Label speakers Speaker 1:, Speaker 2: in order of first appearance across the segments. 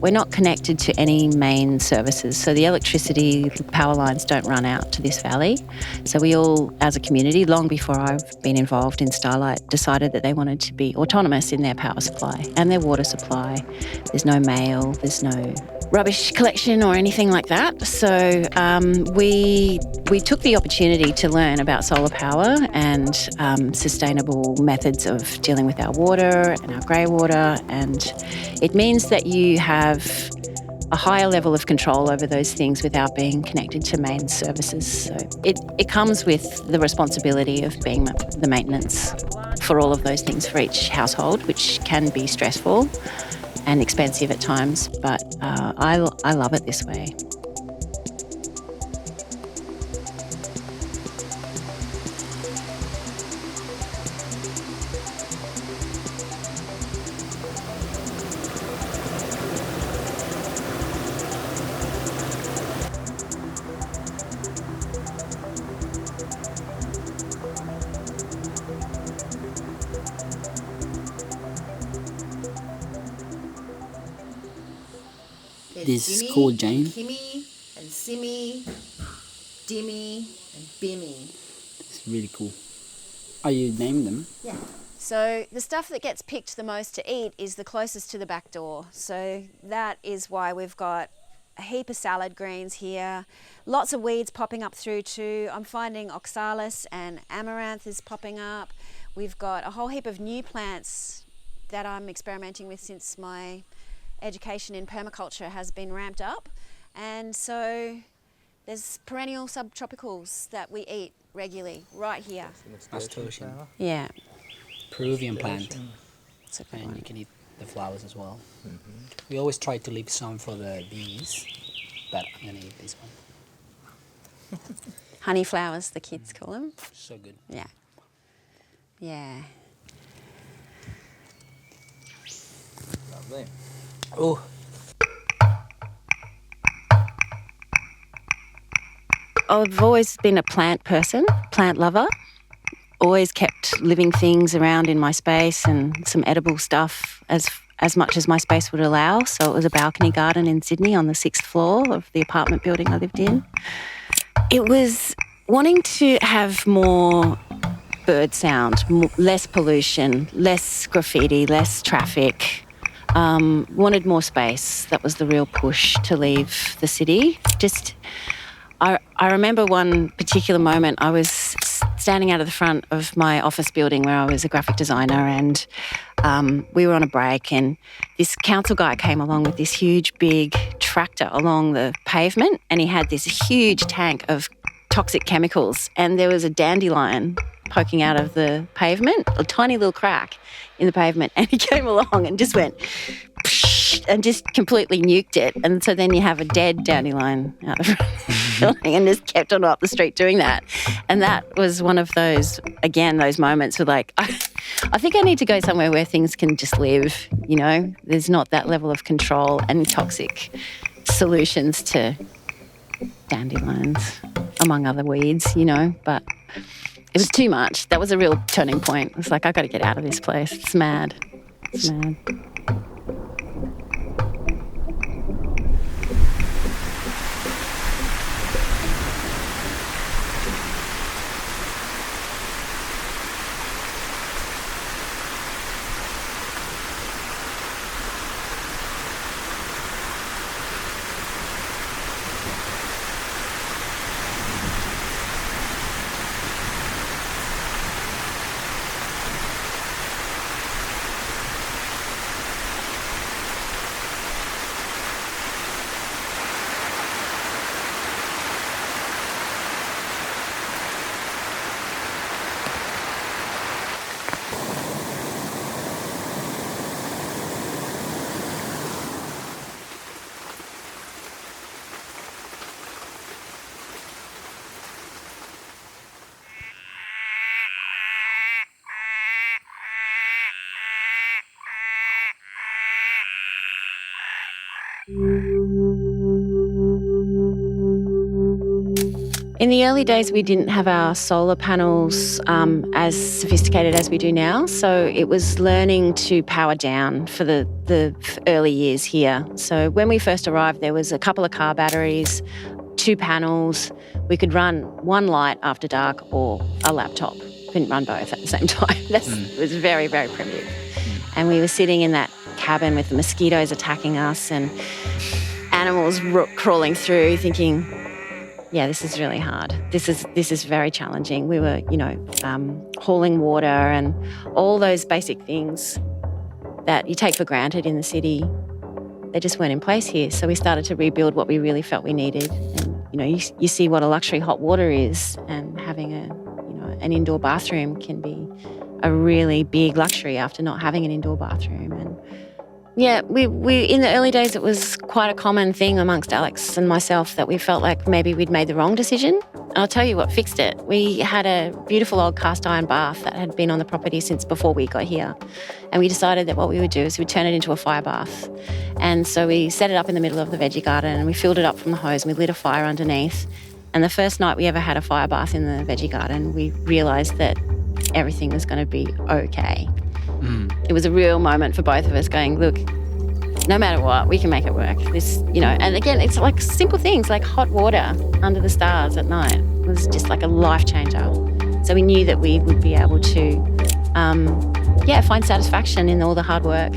Speaker 1: we're not connected to any main services. So the electricity, the power lines don't run out to this valley. So we all, as a community, long before I've been involved in Starlight, decided that they wanted to be autonomous in their power supply and their water supply. There's no mail, there's no rubbish collection or anything like that. So we took the opportunity to learn about solar power and sustainable methods of dealing with our water and our grey water, and it means that you have a higher level of control over those things without being connected to main services. So it comes with the responsibility of being the maintenance for all of those things for each household, which can be stressful and expensive at times, but I love it this way.
Speaker 2: This is called Jane.
Speaker 3: Kimmy and Simmy, Dimmy and Bimmy.
Speaker 2: It's really cool. Oh, you named them?
Speaker 3: Yeah. So the stuff that gets picked the most to eat is the closest to the back door. So that is why we've got a heap of salad greens here. Lots of weeds popping up through too. I'm finding oxalis and amaranth is popping up. We've got a whole heap of new plants that I'm experimenting with since my education in permaculture has been ramped up, and so there's perennial subtropicals that we eat regularly right here.
Speaker 2: Nasturtium.
Speaker 1: Yeah.
Speaker 2: Peruvian plant.
Speaker 1: That's a good
Speaker 2: And
Speaker 1: one.
Speaker 2: you can eat the flowers as well. Mm-hmm. We always try to leave some for the bees, but I'm gonna eat this one.
Speaker 1: Honey flowers, the kids call them.
Speaker 2: So good.
Speaker 1: Yeah. Yeah.
Speaker 4: Lovely.
Speaker 2: Oh,
Speaker 1: I've always been a plant person, plant lover. Always kept living things around in my space and some edible stuff as much as my space would allow. So it was a balcony garden in Sydney on the 6th floor of the apartment building I lived in. It was wanting to have more bird sound, less pollution, less graffiti, less traffic. Wanted more space. That was the real push to leave the city. I remember one particular moment. I was standing out of the front of my office building where I was a graphic designer, and we were on a break, and this council guy came along with this huge big tractor along the pavement, and he had this huge tank of toxic chemicals, and there was a dandelion poking out of the pavement, a tiny little crack in the pavement, and he came along and just went and just completely nuked it. And so then you have a dead dandelion out the front of the building, and just kept on up the street doing that. And that was one of those, again, those moments where like, I think I need to go somewhere where things can just live, you know, there's not that level of control and toxic solutions to dandelions, among other weeds, you know, but it was too much. That was a real turning point. It was like, I got to get out of this place. It's mad. It's mad. In the early days, we didn't have our solar panels as sophisticated as we do now. So it was learning to power down for the early years here. So when we first arrived, there was a couple of car batteries, 2 panels. We could run one light after dark or a laptop. Couldn't run both at the same time. It was very, very primitive. And we were sitting in that cabin with the mosquitoes attacking us and animals crawling through, thinking, yeah, this is really hard. This is very challenging. We were, hauling water and all those basic things that you take for granted in the city. They just weren't in place here. So we started to rebuild what we really felt we needed. And you see what a luxury hot water is, and having an indoor bathroom can be a really big luxury after not having an indoor bathroom. And yeah, we in the early days, it was quite a common thing amongst Alex and myself that we felt like maybe we'd made the wrong decision. And I'll tell you what fixed it. We had a beautiful old cast iron bath that had been on the property since before we got here. And we decided that what we would do is we'd turn it into a fire bath. And so we set it up in the middle of the veggie garden and we filled it up from the hose and we lit a fire underneath. And the first night we ever had a fire bath in the veggie garden, we realised that everything was going to be okay. It was a real moment for both of us going, look, no matter what, we can make it work. And again, it's like simple things like hot water under the stars at night. It was just like a life changer. So we knew that we would be able to, find satisfaction in all the hard work.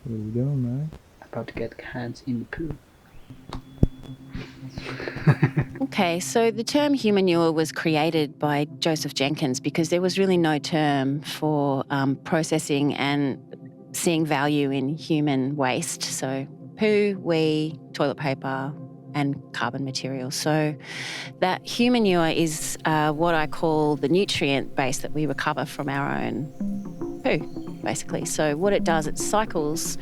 Speaker 4: Here we go, man.
Speaker 2: About to get hands in the poo.
Speaker 1: Okay, so the term human manure was created by Joseph Jenkins because there was really no term for processing and seeing value in human waste. So poo, wee, toilet paper, and carbon materials. So that human manure is what I call the nutrient base that we recover from our own poo, basically. So what it does, it cycles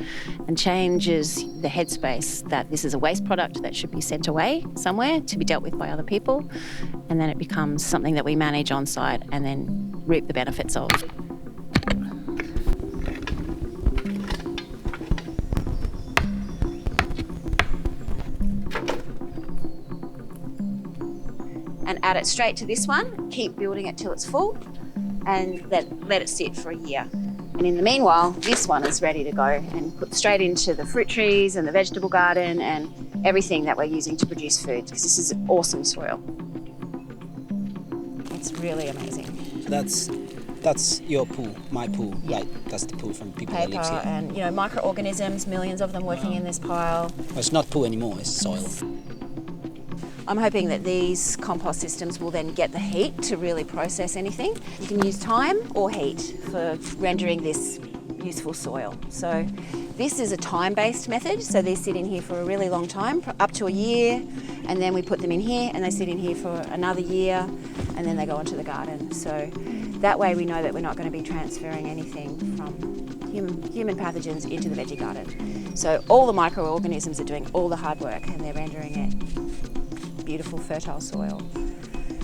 Speaker 1: and changes the headspace that this is a waste product that should be sent away somewhere to be dealt with by other people, and then it becomes something that we manage on site and then reap the benefits of. And add it straight to this one, keep building it till it's full, and then let it sit for a year. And in the meanwhile, this one is ready to go and put straight into the fruit trees and the vegetable garden and everything that we're using to produce food, because this is awesome soil. It's really amazing.
Speaker 2: So that's your pool, my pool,
Speaker 1: Yeah.
Speaker 2: right? That's the pool from people
Speaker 1: Paper
Speaker 2: that lives here.
Speaker 1: and microorganisms, millions of them working in this pile.
Speaker 2: Well, it's not poo anymore, it's soil.
Speaker 1: I'm hoping that these compost systems will then get the heat to really process anything. You can use time or heat for rendering this useful soil. So this is a time-based method. So they sit in here for a really long time, up to a year, and then we put them in here and they sit in here for another year, and then they go onto the garden. So that way we know that we're not going to be transferring anything from human pathogens into the veggie garden. So all the microorganisms are doing all the hard work and they're rendering it beautiful fertile soil.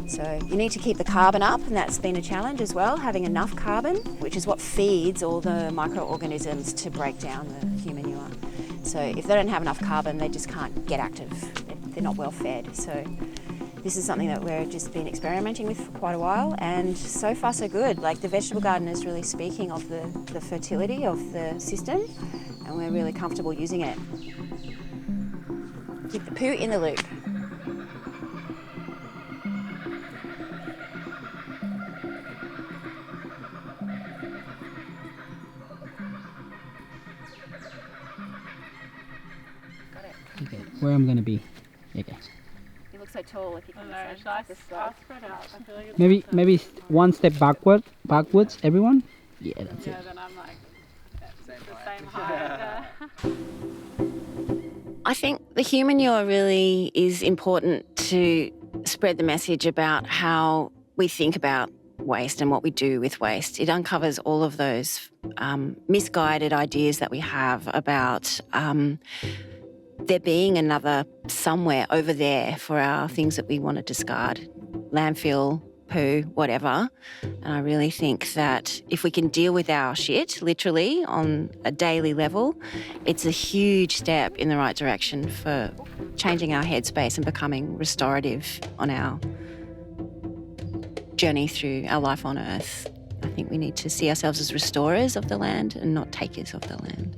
Speaker 1: So you need to keep the carbon up, and that's been a challenge as well, having enough carbon, which is what feeds all the microorganisms to break down the human manure. So if they don't have enough carbon, they just can't get active. They're not well fed. So this is something that we've just been experimenting with for quite a while, and so far so good. Like the vegetable garden is really speaking of the fertility of the system, and we're really comfortable using it. Keep the poo in the loop.
Speaker 2: Okay, where I'm gonna be. Okay.
Speaker 1: You look so tall if you can
Speaker 5: I'll spread out. I feel like it's
Speaker 2: Maybe one step backwards, everyone. Yeah, that's it.
Speaker 5: then I'm like the same height.
Speaker 1: I think the human manure really is important to spread the message about how we think about waste and what we do with waste. It uncovers all of those misguided ideas that we have about there being another somewhere over there for our things that we want to discard, landfill, poo, whatever. And I really think that if we can deal with our shit, literally, on a daily level, it's a huge step in the right direction for changing our headspace and becoming restorative on our journey through our life on Earth. I think we need to see ourselves as restorers of the land and not takers of the land.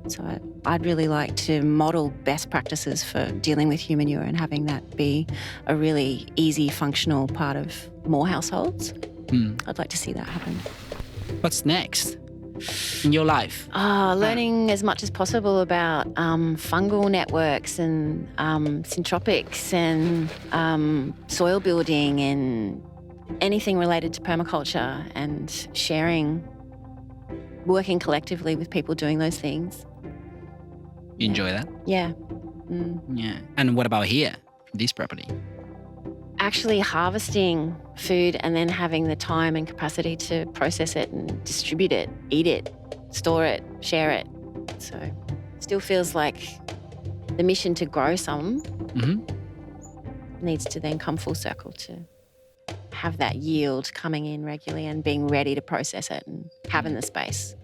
Speaker 1: So I'd really like to model best practices for dealing with human manure and having that be a really easy, functional part of more households. I'd like to see that happen.
Speaker 2: What's next in your life?
Speaker 1: Learning as much as possible about fungal networks and syntropics and soil building and anything related to permaculture, and sharing, working collectively with people doing those things.
Speaker 2: You enjoy that?
Speaker 1: Yeah.
Speaker 2: Yeah. And what about here, this property?
Speaker 1: Actually harvesting food and then having the time and capacity to process it and distribute it, eat it, store it, share it. So it still feels like the mission to grow some needs to then come full circle to have that yield coming in regularly and being ready to process it and having the space.